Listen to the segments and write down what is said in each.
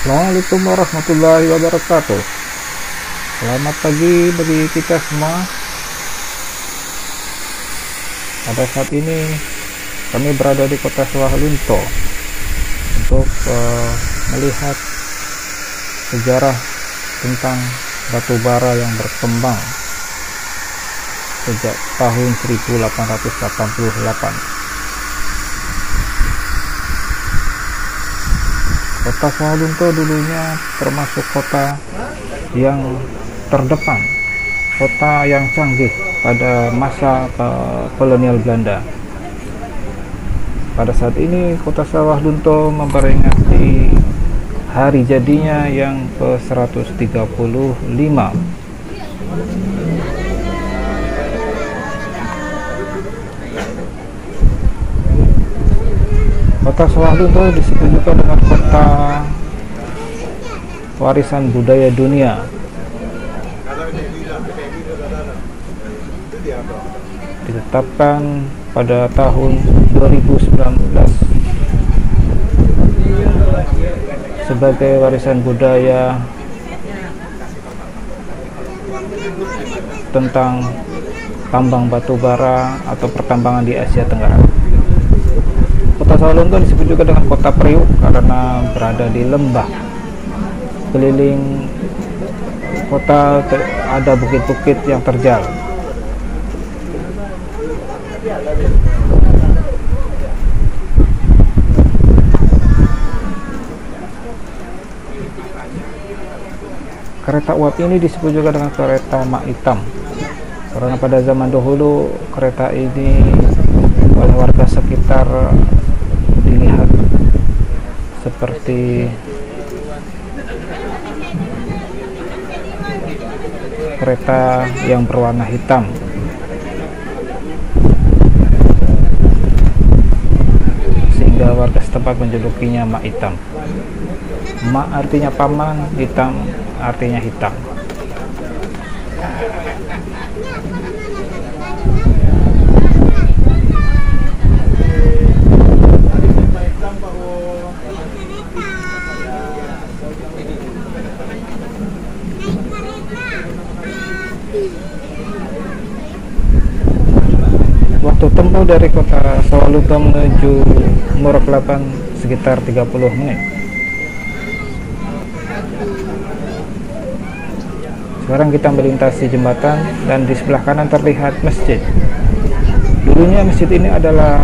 Assalamualaikum warahmatullahi wabarakatuh. Selamat pagi bagi kita semua. Pada saat ini kami berada di kota Sawalunto untuk melihat sejarah tentang batu bara yang berkembang sejak tahun 1888. Kota Sawalunto dulunya termasuk kota yang terdepan, kota yang canggih pada masa kolonial Belanda. Pada saat ini kota Sawalunto memperingati hari jadinya yang ke-135. Kota Sawalunto disebut juga dengan kota warisan budaya dunia. Ditetapkan pada tahun 2019 sebagai warisan budaya tentang tambang batu bara atau pertambangan di Asia Tenggara. Kota Sawalunto disebut juga dengan kota Priuk karena berada di lembah. Keliling kota ada bukit-bukit yang terjal. Kereta uap ini disebut juga dengan kereta mak hitam karena pada zaman dahulu kereta ini oleh warga sekitar dilihat seperti kereta yang berwarna hitam. Sehingga warga setempat menjulukinya mak hitam. Mak artinya paman, hitam artinya hitam. Waktu tempuh dari kota Sawalunto menuju Muara Kelapa sekitar 30 menit. Sekarang kita melintasi jembatan dan di sebelah kanan terlihat masjid. Dulunya masjid ini adalah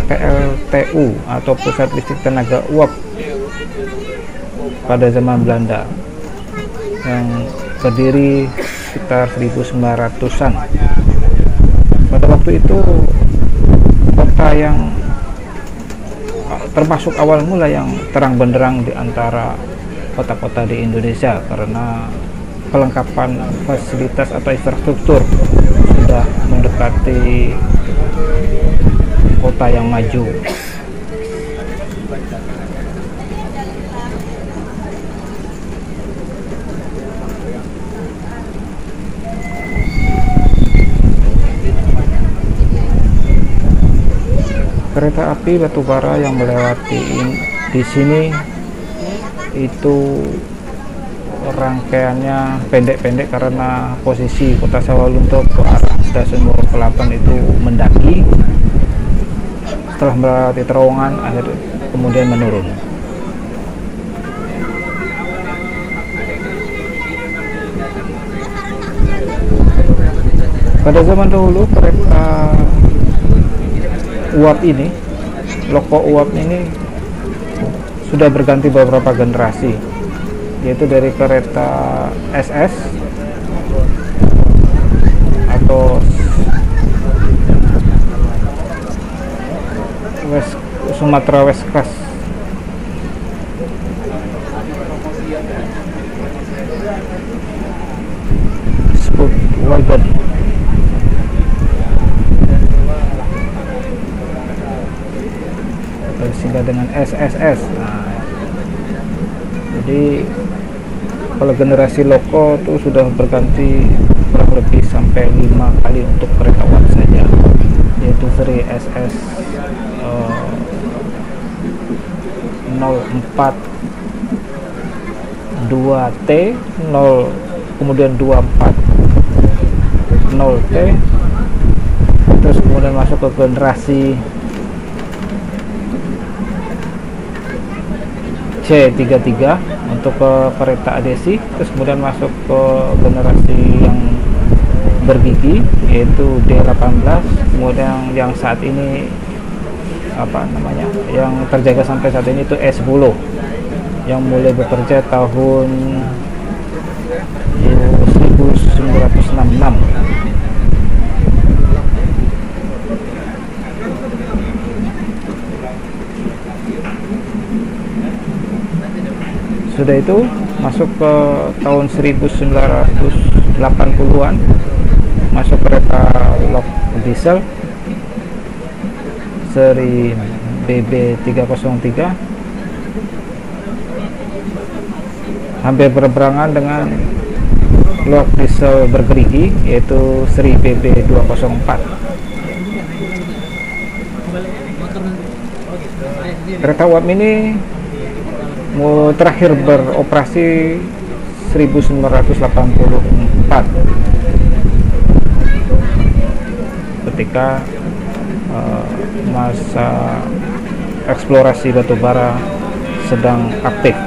PLTU atau Pusat Listrik Tenaga Uap pada zaman Belanda yang berdiri sekitar 1900-an. Pada waktu itu kota yang termasuk awal mula yang terang benderang di antara kota-kota di Indonesia karena kelengkapan fasilitas atau infrastruktur sudah mendekati kota yang maju. Kereta api batubara yang melewati di sini itu rangkaiannya pendek-pendek karena posisi kota Sawalunto ke arah stasiun Muara Kelapa itu mendaki. Setelah melewati terowongan kemudian menurun. Pada zaman dahulu kereta uap ini, loko uap ini sudah berganti beberapa generasi, yaitu dari kereta SS atau Sumatera West Class disebut wagon. Sehingga dengan SSS. Nah, jadi kalau generasi loko itu sudah berganti kurang lebih sampai 5 kali untuk kereta uap saja, yaitu seri SS 04 2T 0, kemudian 24 0T, terus kemudian masuk ke generasi C33 untuk ke kereta adesi, terus kemudian masuk ke generasi yang bergigi yaitu D18, kemudian yang saat ini yang terjaga sampai saat ini itu E10 yang mulai bekerja tahun 1966. Sudah itu masuk ke tahun 1980-an, masuk kereta lok diesel seri BB303, hampir berbarengan dengan lok diesel bergerigi yaitu seri BB204. Kereta uap ini terakhir beroperasi 1984 ketika masa eksplorasi batubara sedang aktif.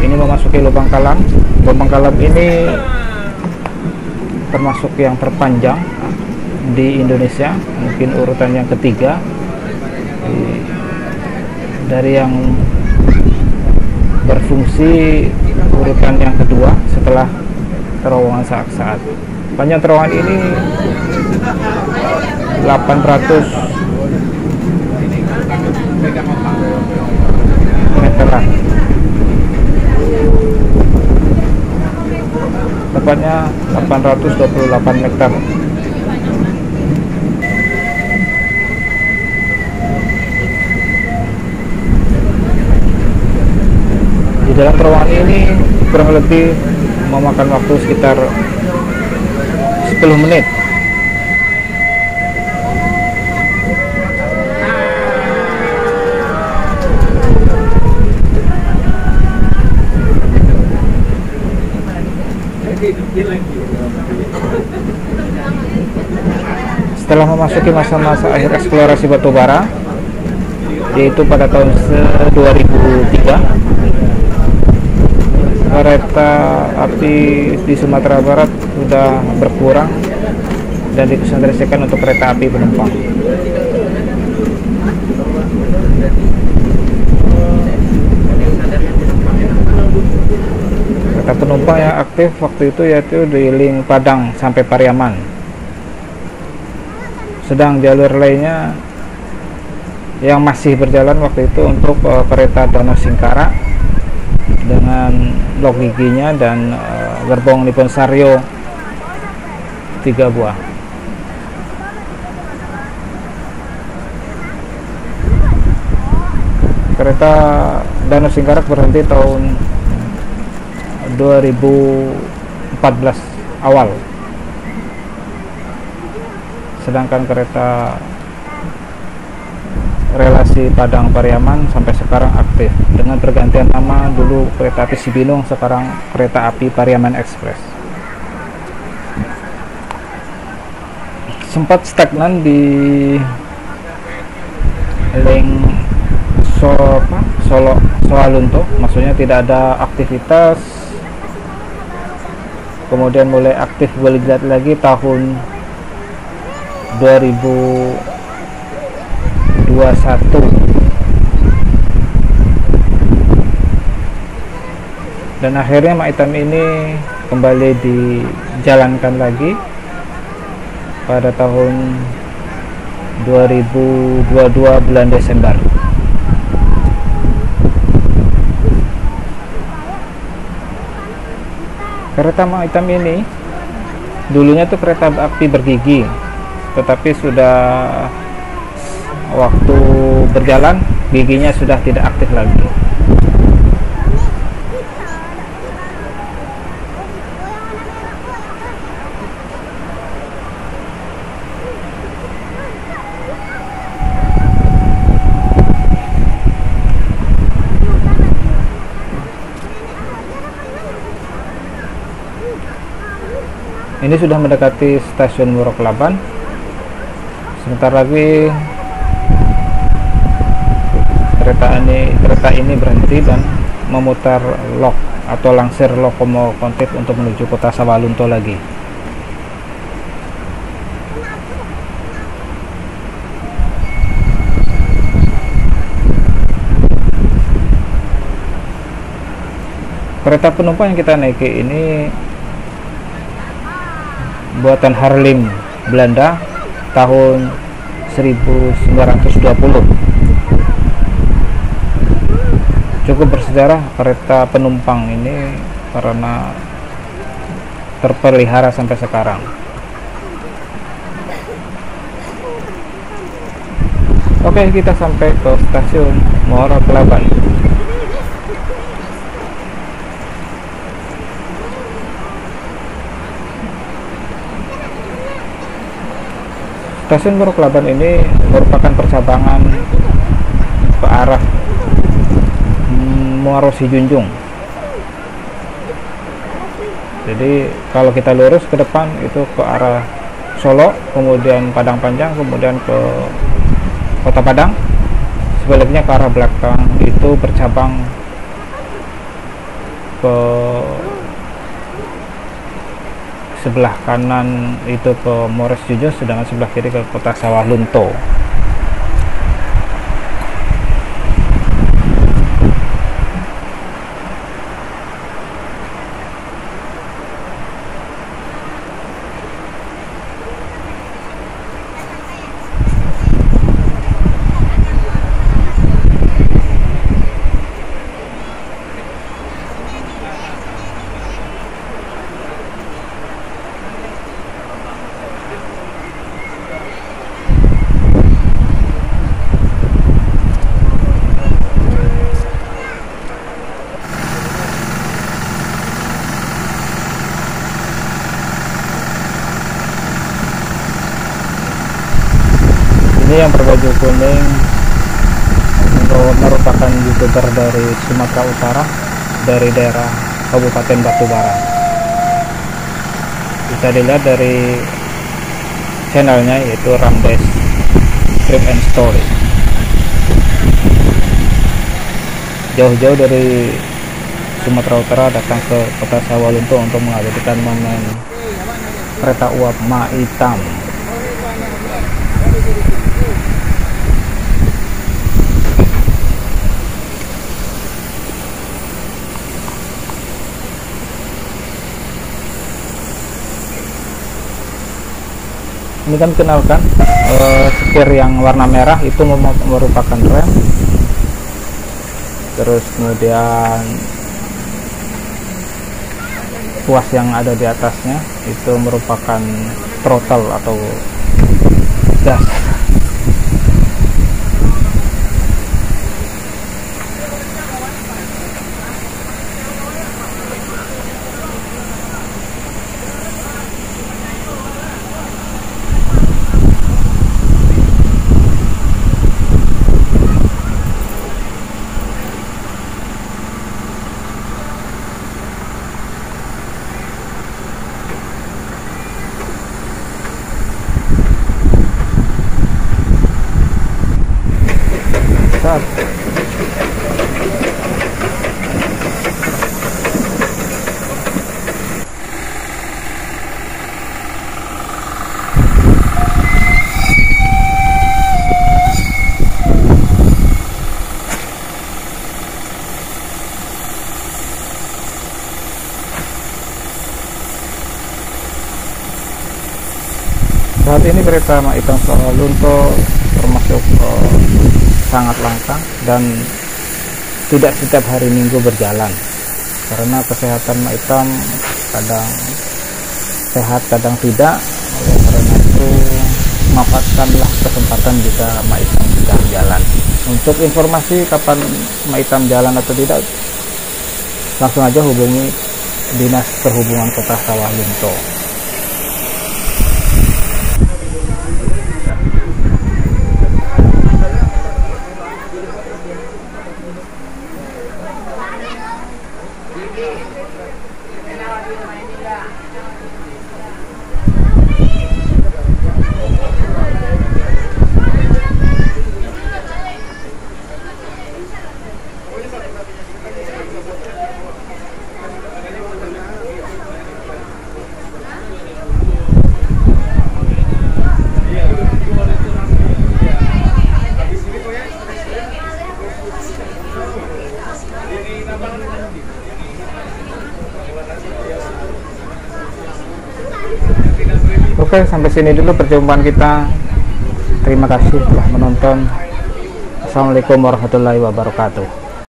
Ini memasuki Lubang Kalam. Lubang Kalam ini termasuk yang terpanjang di Indonesia, mungkin urutan yang ketiga dari yang berfungsi, urutan yang kedua setelah terowongan Saat-Saat. Panjang terowongan ini 800 meteran, tepatnya 828 meter. Di dalam terowongan ini kurang lebih memakan waktu sekitar 10 menit. Setelah memasuki masa-masa akhir eksplorasi batubara, yaitu pada tahun 2003, kereta api di Sumatera Barat sudah berkurang dan dikonsentrasikan untuk kereta api penumpang. Kereta penumpang yang aktif waktu itu yaitu di link Padang sampai Pariaman. Sedang jalur lainnya yang masih berjalan waktu itu untuk kereta Danau Singkara dengan lok giginya dan gerbong Nippon Sanryo 3 buah. Kereta Danau Singkara berhenti tahun 2014 awal, sedangkan kereta relasi Padang Pariaman sampai sekarang aktif dengan pergantian nama, dulu kereta api Cibinong, sekarang kereta api Pariaman Express. Sempat stagnan di link Solo Soalunto, maksudnya tidak ada aktivitas, kemudian mulai aktif bergeliat lagi tahun 2021, dan akhirnya Maitam ini kembali dijalankan lagi pada tahun 2022 bulan Desember. Kereta Maitam ini dulunya tuh kereta api bergigi, tetapi sudah waktu berjalan giginya sudah tidak aktif lagi. Ini sudah mendekati stasiun Murau Kelaban. Sebentar lagi kereta ini berhenti dan memutar lok atau langsir lokomotif untuk menuju kota Sawalunto lagi. Kereta penumpang yang kita naiki ini buatan Haarlem, Belanda, tahun 1920. Cukup bersejarah kereta penumpang ini karena terpelihara sampai sekarang. Oke, kita sampai ke stasiun Murau Kelaban. Stasiun Murau Kelaban ini merupakan percabangan ke arah Muaro Sijunjung. Jadi kalau kita lurus ke depan itu ke arah Solo, kemudian Padang Panjang, kemudian ke Kota Padang. Sebaliknya ke arah belakang itu bercabang ke sebelah kanan itu ke Muaro Sijunjung, sedangkan sebelah kiri ke Kota Sawalunto. Ini yang berbaju kuning merupakan YouTuber dari Sumatera Utara, dari daerah Kabupaten Batubara. Bisa dilihat dari channelnya, yaitu Ramdes Trip and Story. Jauh-jauh dari Sumatera Utara datang ke Kota Sawalunto untuk mengabadikan momen kereta uap Maitam. Ini kan kenalkan setir yang warna merah itu merupakan rem, terus kemudian tuas yang ada di atasnya itu merupakan throttle atau gas. Saat ini kereta Maitam Sawalunto termasuk sangat langka dan tidak setiap hari Minggu berjalan karena kesehatan Maitam kadang sehat kadang tidak. Oleh karena itu manfaatkanlah kesempatan jika Maitam sedang jalan. Untuk informasi kapan Maitam jalan atau tidak, langsung aja hubungi Dinas Perhubungan Kota Sawalunto. Oke, sampai sini dulu perjumpaan kita. Terima kasih telah menonton. Assalamualaikum warahmatullahi wabarakatuh.